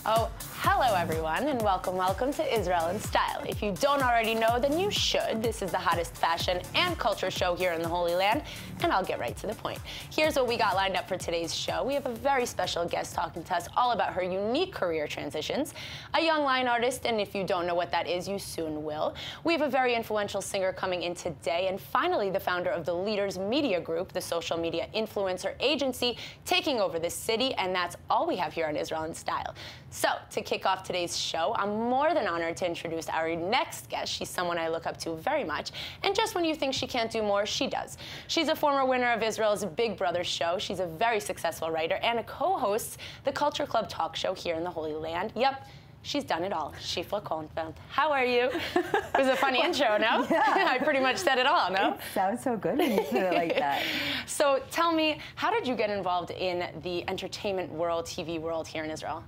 Oh, hello everyone, and welcome to Israel in Style. If you don't already know, then you should. This is the hottest fashion and culture show here in the Holy Land, and I'll get right to the point. Here's what we got lined up for today's show. We have a very special guest talking to us all about her unique career transitions, a young line artist, and if you don't know what that is, you soon will. We have a very influential singer coming in today, and finally the founder of the Leaders Media Group, the social media influencer agency, taking over the city, and that's all we have here on Israel in Style. So, to kick off today's show, I'm more than honored to introduce our next guest. She's someone I look up to very much, and just when you think she can't do more, she does. She's a former winner of Israel's Big Brother show. She's a very successful writer and a co-hosts the Culture Club talk show here in the Holy Land. Yep. She's done it all. Shifra Kornfeld. How are you? It was a funny intro, no? Yeah. I pretty much said it all, no? It sounds so good when you put it like that. So tell me, how did you get involved in the entertainment world, TV world here in Israel?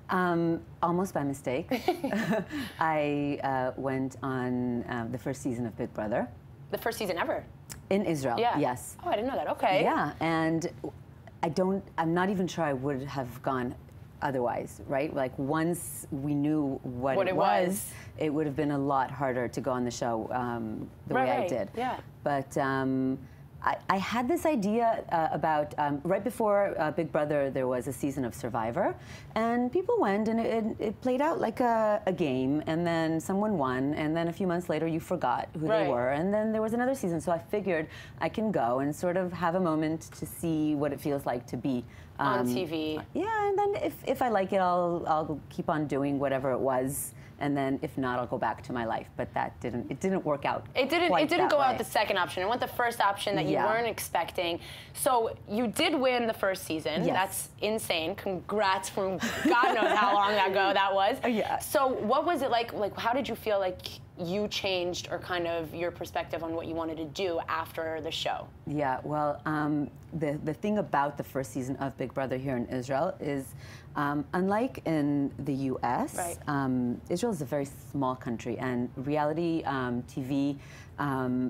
Almost by mistake. I went on the first season of Big Brother. The first season ever? In Israel, yeah. Yes. Oh, I didn't know that. Okay. Yeah, and I'm not even sure I would have gone otherwise, right? Like once we knew what it was, it would have been a lot harder to go on the show the way I did. Yeah. But I had this idea about, right before Big Brother, there was a season of Survivor, and people went, and it played out like a game, and then someone won, and then a few months later you forgot who they were, and then there was another season, so I figured I can go and sort of have a moment to see what it feels like to be on TV. Yeah, and then if I like it, I'll keep on doing whatever it was. And then, if not, I'll go back to my life. But it didn't work out. It didn't go out the second option. It went the first option that you weren't expecting. So you did win the first season. Yes. That's insane. Congrats from God knows how long ago that was. Yeah. So what was it like? Like, how did you feel like you changed, or kind of your perspective on what you wanted to do after the show? Yeah. Well, the thing about the first season of Big Brother here in Israel is, unlike in the U.S., Israel is a very small country, and reality TV,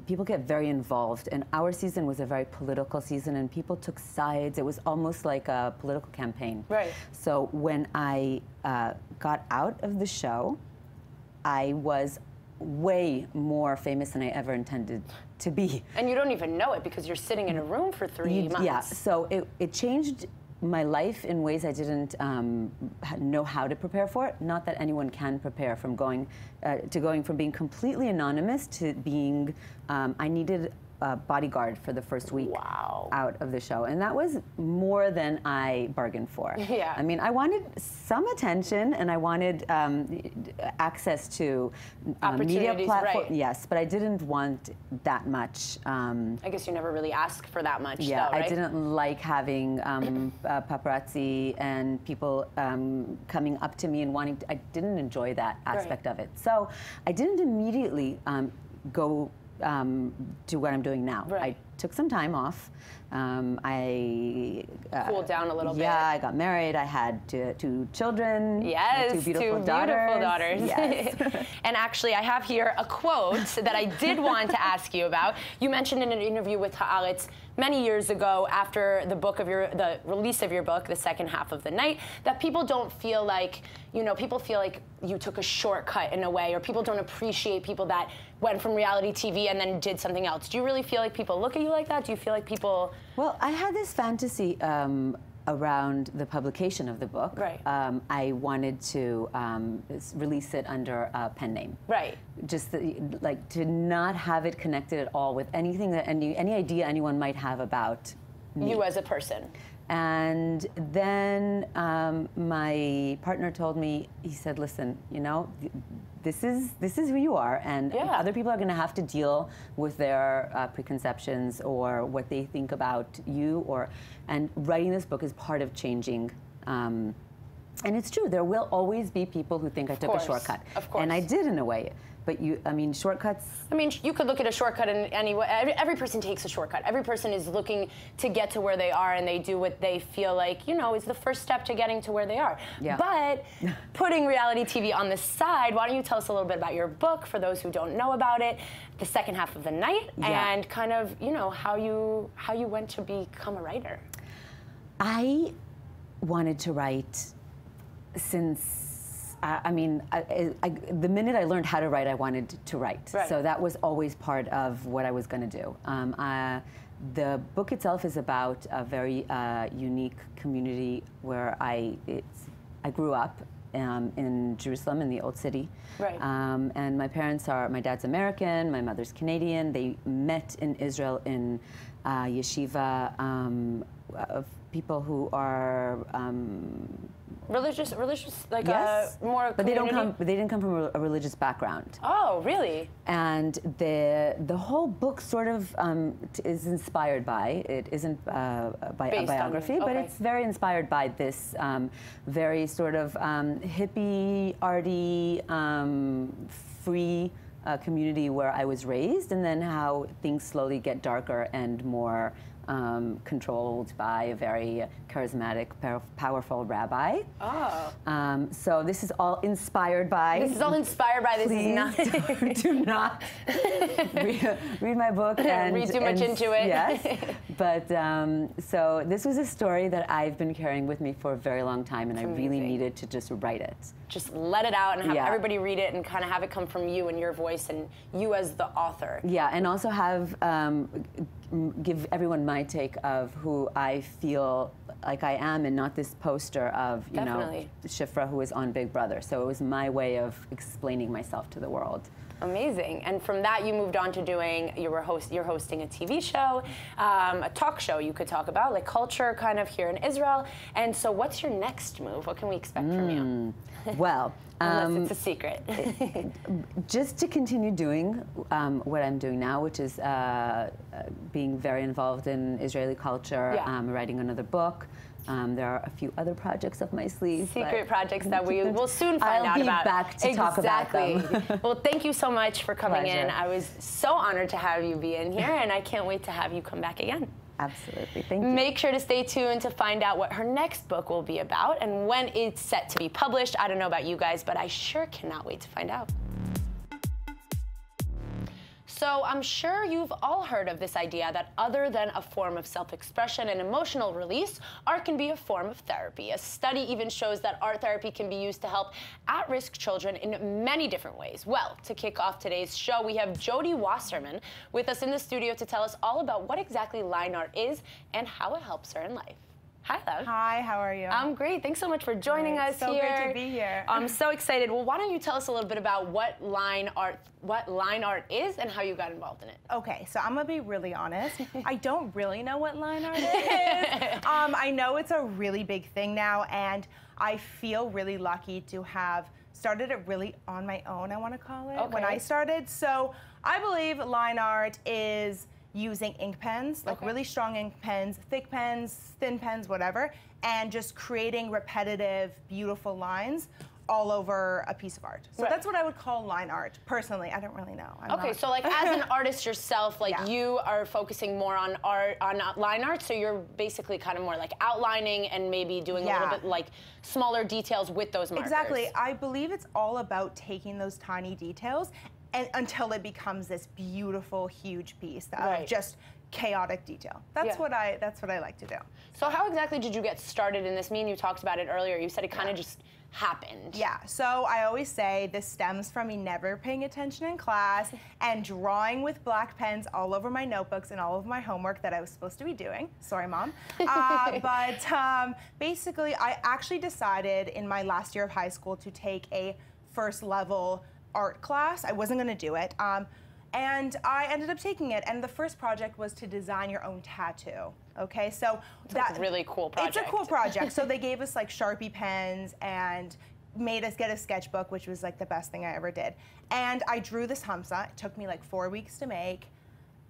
people get very involved. And our season was a very political season, and people took sides. It was almost like a political campaign. Right. So when I got out of the show, I was way more famous than I ever intended to be. And you don't even know it because you're sitting in a room for 3 months. Yeah, so it changed my life in ways I didn't know how to prepare for. Not that anyone can prepare from going from being completely anonymous to being, I needed a bodyguard for the first week out of the show, and that was more than I bargained for. Yeah. I mean, I wanted some attention, and I wanted access to media platforms. Yes, but I didn't want that much. I guess you never really asked for that much. Yeah, though, right? I didn't like having paparazzi and people coming up to me and wanting to, I didn't enjoy that aspect of it. So I didn't immediately go to what I'm doing now. I took some time off. I cooled down a little bit. Yeah, I got married. I had two children. Yes, two beautiful daughters. Yes. And actually, I have here a quote that I did want to ask you about. You mentioned in an interview with Haaretz many years ago, after the release of your book, The Second Half of the Night, that people don't feel like, people feel like you took a shortcut in a way, or people don't appreciate people that went from reality TV and then did something else. Do you really feel like people look at you like that? Do you feel like people... Well, I had this fantasy around the publication of the book. Right. I wanted to release it under a pen name. Right. Just like to not have it connected at all with anything that any idea anyone might have about me. You as a person. And then my partner told me, he said, listen, this is who you are, and other people are going to have to deal with their preconceptions or what they think about you, and writing this book is part of changing. And it's true, there will always be people who think I took a shortcut. Of course. And I did in a way. But shortcuts... I mean, you could look at a shortcut in any way. Every person takes a shortcut. Every person is looking to get to where they are, and they do what they feel like, is the first step to getting to where they are. Yeah. But putting reality TV on the side, why don't you tell us a little bit about your book, for those who don't know about it, The Second Half of the Night, and kind of, how you went to become a writer. I wanted to write Since, I mean, the minute I learned how to write, I wanted to write. Right. So that was always part of what I was going to do. The book itself is about a very unique community where I grew up in Jerusalem, in the Old City. Right. And my dad's American, my mother's Canadian. They met in Israel in yeshiva of people who are religious, like yes, more but community? they didn't come from a religious background. Oh, really? And the whole book sort of is inspired by, it isn't a biography, but it's very inspired by this very sort of hippie, arty, free community where I was raised, and then how things slowly get darker and more controlled by a very charismatic, powerful rabbi. Oh. So this is all inspired by. This is all inspired by. This Please is not. do not read my book and read too much into it. Yes, but so this was a story that I've been carrying with me for a very long time, and I really needed to just write it. Just let it out and have everybody read it and kind of have it come from you and your voice and you as the author. Yeah, and also have give everyone my take of who I feel like I am, and not this poster of know Shifra who is on Big Brother. So it was my way of explaining myself to the world. Amazing. And from that, you moved on to doing, you're hosting a TV show, a talk show you could talk about, like culture kind of here in Israel. And so what's your next move? What can we expect from you? Well, unless it's a secret. just to continue doing what I'm doing now, which is being very involved in Israeli culture, writing another book. There are a few other projects up my sleeve. Secret projects that we will soon find out about. I'll be back to talk about them. Well, thank you so much for coming Pleasure. in. I was so honored to have you be in here, and I can't wait to have you come back again. Absolutely. Thank you. Make sure to stay tuned to find out what her next book will be about and when it's set to be published. I don't know about you guys, but I sure cannot wait to find out. So I'm sure you've all heard of this idea that other than a form of self-expression and emotional release, art can be a form of therapy. A study even shows that art therapy can be used to help at-risk children in many different ways. Well, to kick off today's show, we have Jody Wasserman with us in the studio to tell us all about what exactly line art is and how it helps her in life. Hi, love. Hi, how are you? I'm great. Thanks so much for joining us so here. So great to be here. I'm so excited. Well, why don't you tell us a little bit about what line art is and how you got involved in it? Okay, so I'm gonna be really honest. I don't really know what line art is. I know it's a really big thing now, and I feel really lucky to have started it really on my own, I want to call it, when I started. So I believe line art is using ink pens, like really strong ink pens, thick pens, thin pens, whatever, and just creating repetitive, beautiful lines all over a piece of art. So that's what I would call line art. Personally, I don't really know. Okay, so like as an artist yourself, like you are focusing more on art, on line art, so you're basically kind of more like outlining and maybe doing a little bit like smaller details with those markers. Exactly. I believe it's all about taking those tiny details and until it becomes this beautiful, huge piece of just chaotic detail. That's what I like to do. So how exactly did you get started in this? Me and you talked about it earlier. You said it kind of just happened. Yeah, so I always say this stems from me never paying attention in class and drawing with black pens all over my notebooks and all of my homework that I was supposed to be doing. Sorry, Mom. But basically, I actually decided in my last year of high school to take a first level art class. I wasn't going to do it. And I ended up taking it, and the first project was to design your own tattoo. Okay, so that's a really cool project. It's a cool project. So they gave us like Sharpie pens and made us get a sketchbook, which was like the best thing I ever did. And I drew this Hamsa. It took me like 4 weeks to make.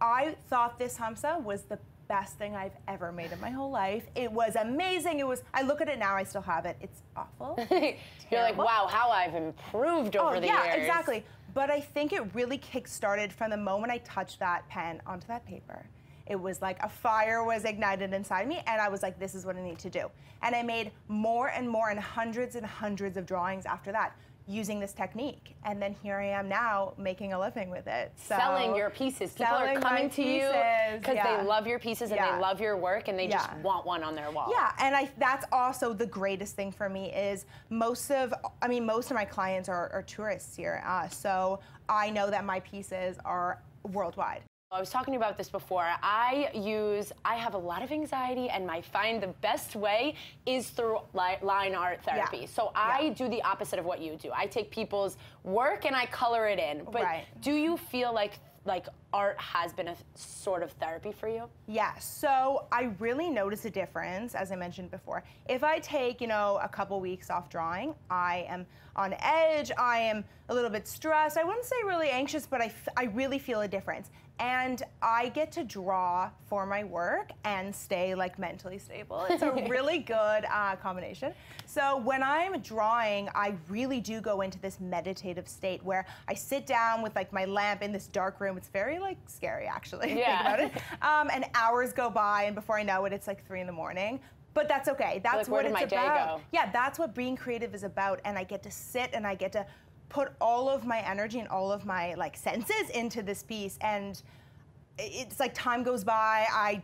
I thought this Hamsa was the best thing I've ever made in my whole life. It was amazing. I look at it now, I still have it. It's awful. You're like, wow, how I've improved over the years. Yeah, exactly. But I think it really kick-started from the moment I touched that pen onto that paper. It was like a fire was ignited inside me, and I was like, this is what I need to do. And I made more and more and hundreds of drawings after that. using this technique. And then here I am now making a living with it. So, selling your pieces. People are coming to you because they love your pieces and they love your work and they just want one on their wall. Yeah, and that's also the greatest thing for me is most of my clients are tourists here. So I know that my pieces are worldwide. I was talking about this before. I have a lot of anxiety, and I find the best way is through line art therapy. Yeah. So I do the opposite of what you do. I take people's work and I color it in. But do you feel like art has been a sort of therapy for you? Yeah, so I really notice a difference, as I mentioned before. If I take, a couple weeks off drawing, I am on edge, I am a little bit stressed. I wouldn't say really anxious, but I really feel a difference. And I get to draw for my work and stay mentally stable. It's a really good combination. So when I'm drawing, I really do go into this meditative state where I sit down with my lamp in this dark room. It's very scary actually. Yeah. Think about it. And hours go by, and before I know it, it's 3 in the morning. But that's okay. That's what it's about. Yeah, that's what being creative is about. And I get to sit and I get to put all of my energy and all of my senses into this piece, and it's time goes by. I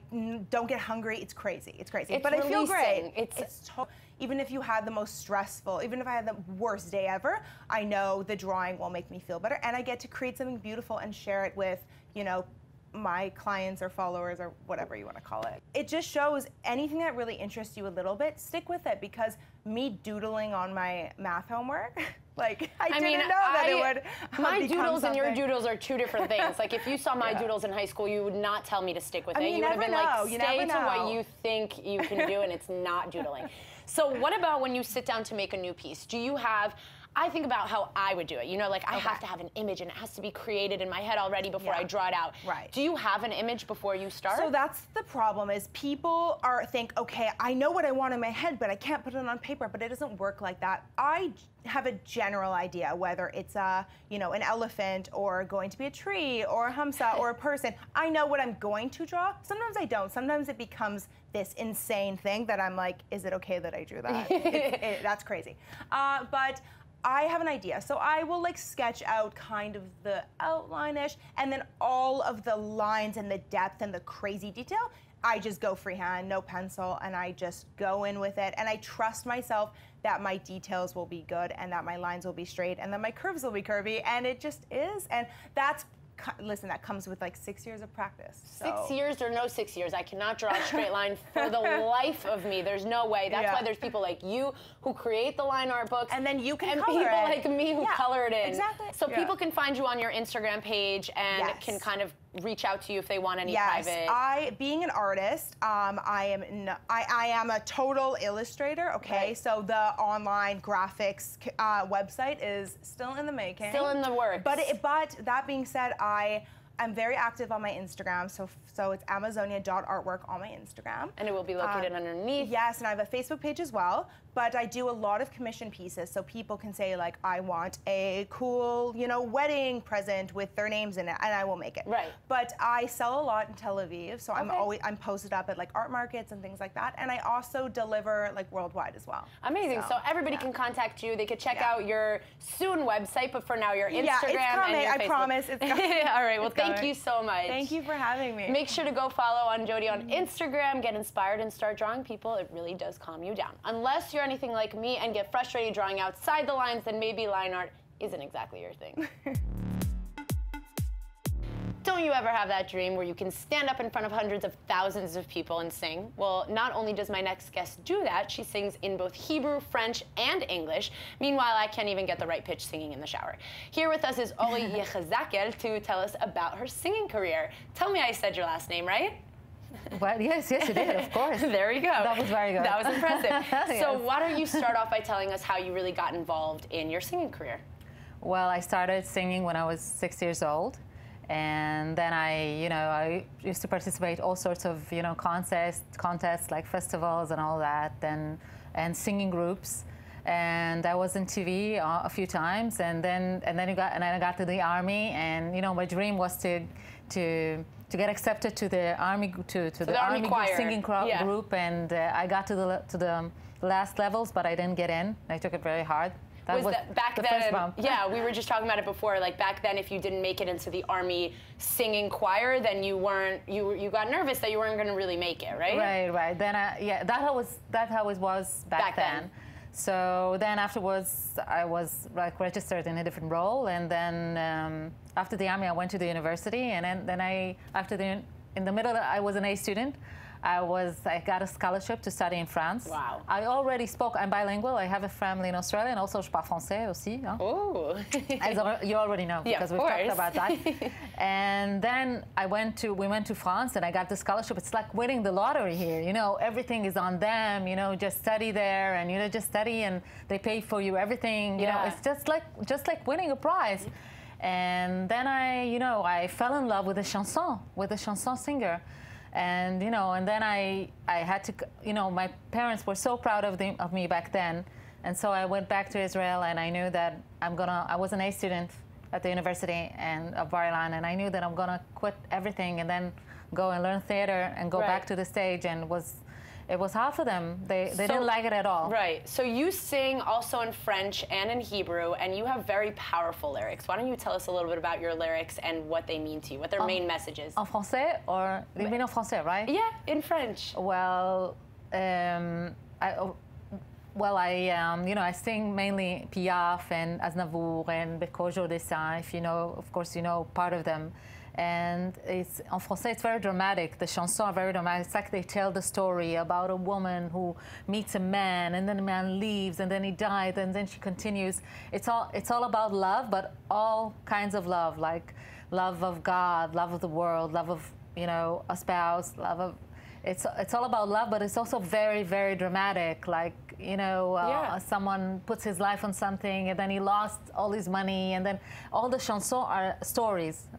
don't get hungry. It's crazy. It's crazy. But releasing. I feel great. Even if you had the most stressful, even if I had the worst day ever, I know the drawing will make me feel better, and I get to create something beautiful and share it with, my clients or followers or whatever you want to call it. It just shows anything that really interests you a little bit, stick with it, because me doodling on my math homework, I didn't know that it would My doodles and your doodles are two different things. If you saw my doodles in high school, you would not tell me to stick with it. You would have been stay to what you think you can do, and it's not doodling. So what about when you sit down to make a new piece? Do you have... I think about how I would do it. I have to have an image, and it has to be created in my head already before I draw it out. Right. Do you have an image before you start? So that's the problem, is people think, okay, I know what I want in my head, but I can't put it on paper, but it doesn't work like that. I have a general idea, whether it's an elephant or going to be a tree or a hamsa or a person. I know what I'm going to draw. Sometimes I don't. Sometimes it becomes this insane thing that I'm like, is it okay that I drew that? That's crazy. But I have an idea. So I will sketch out kind of the outline-ish, and then all of the lines and the depth and the crazy detail, I just go freehand, no pencil, and I just go in with it. And I trust myself that my details will be good, and that my lines will be straight, and that my curves will be curvy, and it just is. And that's, listen, that comes with 6 years of practice. So. 6 years or no 6 years, I cannot draw a straight line for the life of me. There's no way. That's why there's people like you who create the line art books. And then you can color people it. Like me who color it in. Exactly. So people can find you on your Instagram page and can kind of reach out to you if they want any private. Being an artist, I am a total illustrator. Okay, right. So the online graphics website is still in the making. Still in the works. But that being said, I'm very active on my Instagram, so it's amazonia.artwork on my Instagram. And it will be located underneath. Yes, and I have a Facebook page as well, but I do a lot of commission pieces, so people can say, I want a cool, wedding present with their names in it, and I will make it. Right. But I sell a lot in Tel Aviv, so I'm posted up at art markets and things like that, and I also deliver worldwide as well. Amazing. So everybody can contact you. They could check out your soon website, but for now your Instagram it's coming. and your Facebook. I promise it's coming. All right. Well, thank you so much. Thank you for having me. Make sure to go follow on Jody on Instagram, get inspired, and start drawing people. It really does calm you down. Unless you're anything like me and get frustrated drawing outside the lines, then maybe line art isn't exactly your thing. Don't you ever have that dream where you can stand up in front of hundreds of thousands of people and sing? Well, not only does my next guest do that, she sings in both Hebrew, French, and English. Meanwhile, I can't even get the right pitch singing in the shower. Here with us is Ori Yechazakel to tell us about her singing career. Tell me I said your last name right? Well, yes, you did, of course. There we go. That was very good. That was impressive. So why don't you start off by telling us how you really got involved in your singing career? Well, I started singing when I was 6 years old. And then I used to participate all sorts of, contests like festivals and all that, and singing groups. And I was on TV a few times, and then I got to the army, and my dream was to get accepted to the army to the army singing group, and I got to the last levels, but I didn't get in. I took it very hard. That was back the then, first bump. yeah, we were just talking about it before. Like back then, if you didn't make it into the Army singing choir, then you got nervous that you weren't going to really make it, right? Right. Then that's how it was back then. So then afterwards, I was like registered in a different role, and then after the Army, I went to the university, and then in the middle, I was an A student. I got a scholarship to study in France. Wow. I already spoke, I'm bilingual. I have a family in Australia, and also je parle français aussi. Hein? Oh. As you already know, because we've talked about that. And then we went to France, and I got the scholarship. It's like winning the lottery here. You know, everything is on them. You know, just study there, and just study, and they pay for you everything. You know, it's just like winning a prize. And then I fell in love with a chanson singer. And and then I had to, my parents were so proud of me back then, and so I went back to Israel, and I knew that I was an A student at the University of Bar-Ilan, and I knew that I'm gonna quit everything and then go and learn theater and go back to the stage, and it was hard for them. They didn't like it at all. Right. So you sing also in French and in Hebrew, and you have very powerful lyrics. Why don't you tell us a little bit about your lyrics and what they mean to you, what their main message is? En français, or you mean en français, right? Yeah, in French. Well, I sing mainly Piaf and Aznavour and Bekojo Dessin, if of course part of them. And en français, it's very dramatic. The chansons are very dramatic. It's like they tell the story about a woman who meets a man, and then the man leaves, and then he dies, and then she continues. It's all about love, but all kinds of love, like love of God, love of the world, love of a spouse, love of. It's all about love, but it's also very, very dramatic. Like someone puts his life on something, and then he lost all his money, and then all the chansons are stories,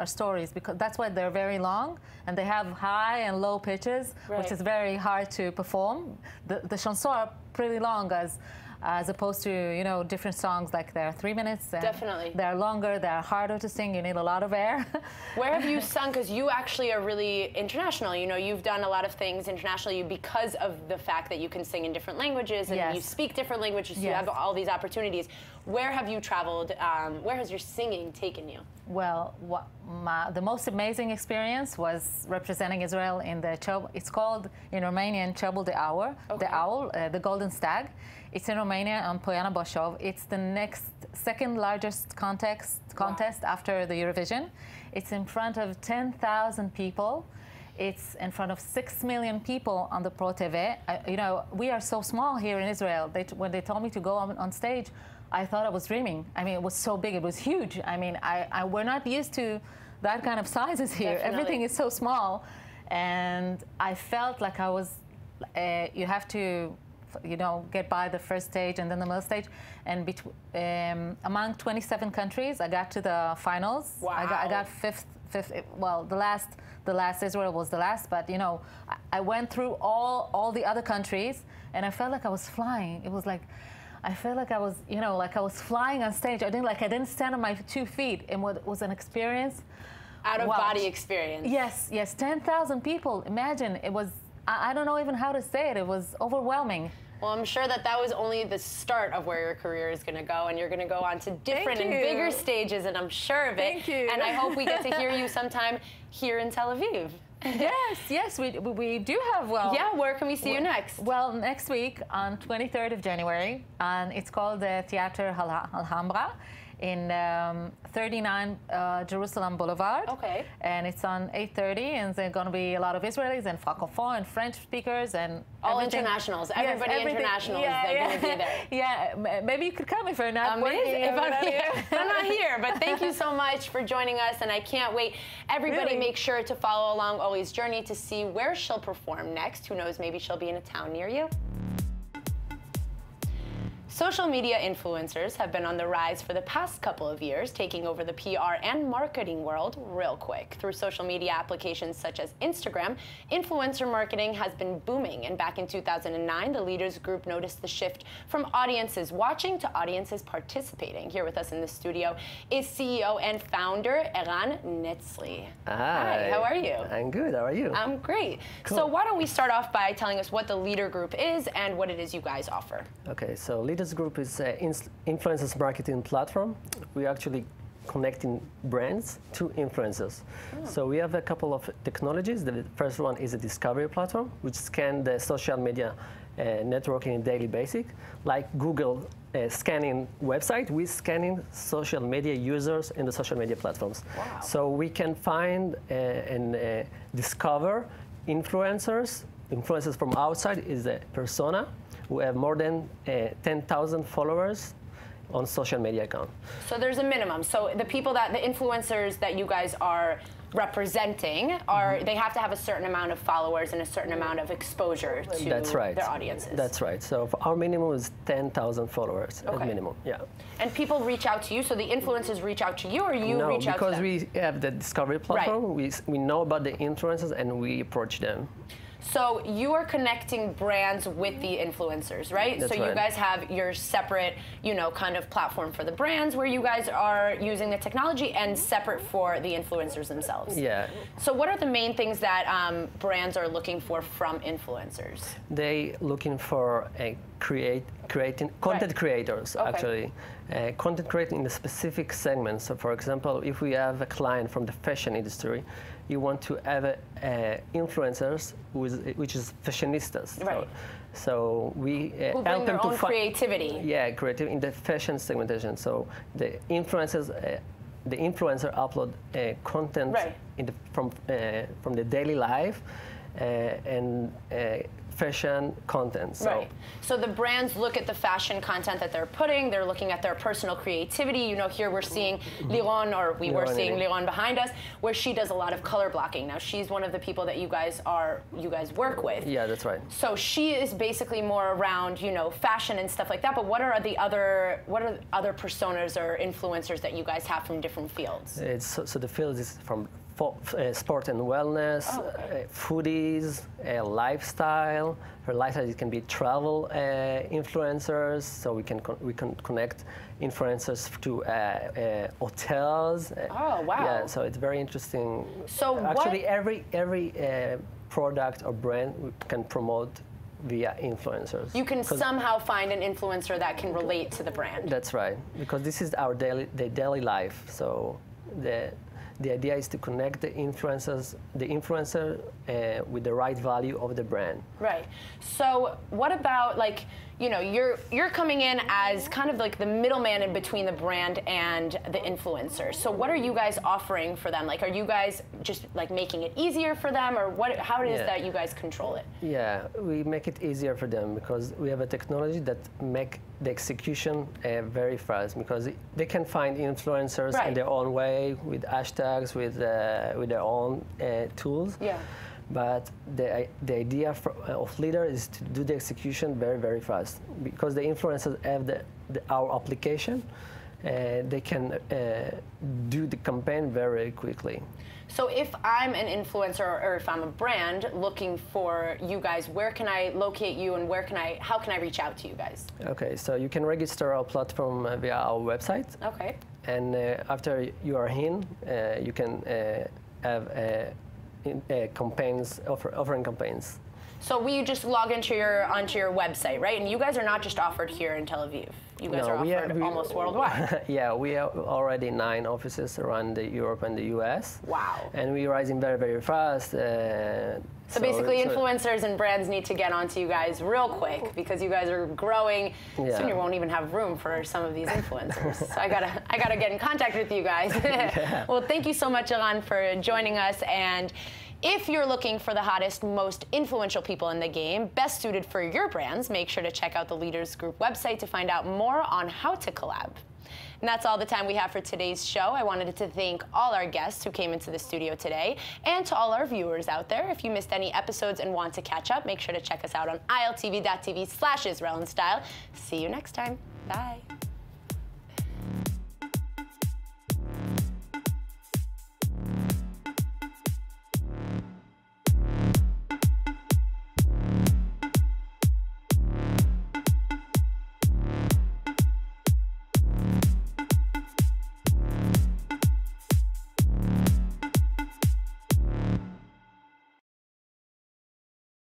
because that's why they're very long, and they have high and low pitches, which is very hard to perform. The chansons are pretty long, as opposed to different songs, like they're 3 minutes. And definitely. They're longer. They're harder to sing. You need a lot of air. Where have you sung? Because you actually are really international. You've done a lot of things internationally because of the fact that you can sing in different languages and you speak different languages. So you have all these opportunities. Where have you traveled? Where has your singing taken you? Well, the most amazing experience was representing Israel in it's called in Romanian Cerbul de Aur, the owl, the golden stag. It's in Romania on Poiana Boșov. It's the second largest contest after the Eurovision. It's in front of 10,000 people. It's in front of 6 million people on the Pro TV. We are so small here in Israel. When they told me to go on stage, I thought I was dreaming. I mean, it was so big. It was huge. I mean, we're not used to that kind of sizes here. Definitely. Everything is so small. And I felt like I was, you have to, get by the first stage and then the middle stage. And among 27 countries, I got to the finals. Wow. I got fifth. Well, the last Israel was the last, but I went through all the other countries, and I felt like I was flying. It was like, I felt like I was, like I was flying on stage. I didn't stand on my 2 feet. It was an experience. Out of body experience. Yes, 10,000 people. Imagine, it was, I don't know even how to say it. It was overwhelming. Well, I'm sure that was only the start of where your career is going to go, and you're going to go on to different and bigger stages, and I'm sure of it. Thank you. And I hope we get to hear you sometime here in Tel Aviv. Yes, we do have, Yeah, where can we see you next? Well, next week on 23rd of January, and it's called the Theater Alhambra in 39 Jerusalem Boulevard. Okay. And it's on 8:30, and there's going to be a lot of Israelis and Francophone and French speakers and all everything. Internationals. Everybody internationals. They're going to be there. Yeah, maybe you could come if you're not working. If I'm not here. But thank you so much for joining us, and I can't wait. Everybody make sure to follow along Oli's journey to see where she'll perform next. Who knows, maybe she'll be in a town near you. Social media influencers have been on the rise for the past couple of years, taking over the PR and marketing world real quick. Through social media applications such as Instagram, influencer marketing has been booming. And back in 2009, the Leaders Group noticed the shift from audiences watching to audiences participating. Here with us in the studio is CEO and founder Eran Netzli. Hi, how are you? I'm good. How are you? I'm great. Cool. So why don't we start off by telling us what the Leader Group is and what it is you guys offer. Okay, so Leaders Leaders Group is an influencers marketing platform. We're actually connecting brands to influencers. So we have a couple of technologies. The first one is a discovery platform, which scans the social media networking in daily basis, like Google scanning website, we're scanning social media users in the social media platforms. Wow. So we can find and discover influencers from outside is a persona who have more than 10,000 followers on social media account. So there's a minimum. So the influencers that you guys are representing they have to have a certain amount of followers and a certain amount of exposure to their audiences. That's right. So our minimum is 10,000 followers at minimum. Yeah. And people reach out to you. So the influencers reach out to you, or you reach out to them? No, because we have the discovery platform. Right. We know about the influencers and we approach them. So you are connecting brands with the influencers, right? That's so you guys have your separate, kind of platform for the brands where you guys are using the technology, and separate for the influencers themselves. Yeah. So what are the main things that brands are looking for from influencers? They looking for creating content creators, actually. Content creating in a specific segment. So for example, if we have a client from the fashion industry, you want to have influencers which is fashionistas. Right. So we who bring help their them to own creativity. Yeah, creative in the fashion segmentation. So the influencers, the influencer upload content from the daily life and fashion content. So. Right. So the brands look at the fashion content that they're putting. They're looking at their personal creativity. Here we're seeing Liron, or we were seeing Liron behind us, where she does a lot of color blocking. Now she's one of the people that you guys work with. Yeah, that's right. So she is basically more around fashion and stuff like that. But what are other personas or influencers that you guys have from different fields? So the field is from sport and wellness, foodies, lifestyle. For lifestyle, it can be travel influencers. So we can connect influencers to hotels. Oh wow! Yeah, so it's very interesting. So actually, every product or brand we can promote via influencers. You can somehow find an influencer that can relate to the brand. That's right, because this is our daily life. So the idea is to connect the influencer with the right value of the brand. Right. So what about you're coming in as kind of like the middleman in between the brand and the influencer. So what are you guys offering for them? Are you guys just making it easier for them, or how it is that you guys control it? Yeah, we make it easier for them because we have a technology that make the execution very fast, because they can find influencers in their own way with hashtags, with their own tools. Yeah. But the idea of Leader is to do the execution very, very fast, because the influencers have our application. They can do the campaign very quickly. So if I'm an influencer, or if I'm a brand looking for you guys, where can I locate you, and how can I reach out to you guys? Okay, so you can register our platform via our website. Okay. And after you are in, you can have campaigns, offering campaigns. So we just log onto your website, right? And you guys are not just offered here in Tel Aviv. You guys are offered almost worldwide. Yeah, we have already 9 offices around Europe and the US. Wow. And we're rising very, very fast. So basically, influencers and brands need to get onto you guys real quick, because you guys are growing. Yeah. Soon you won't even have room for some of these influencers. So I gotta get in contact with you guys. Yeah. Well, thank you so much, Ilan, for joining us. And if you're looking for the hottest, most influential people in the game, best suited for your brands, make sure to check out the Leaders Group website to find out more on how to collab. And that's all the time we have for today's show. I wanted to thank all our guests who came into the studio today, and to all our viewers out there. If you missed any episodes and want to catch up, make sure to check us out on iltv.tv/IsraelInStyle. See you next time. Bye.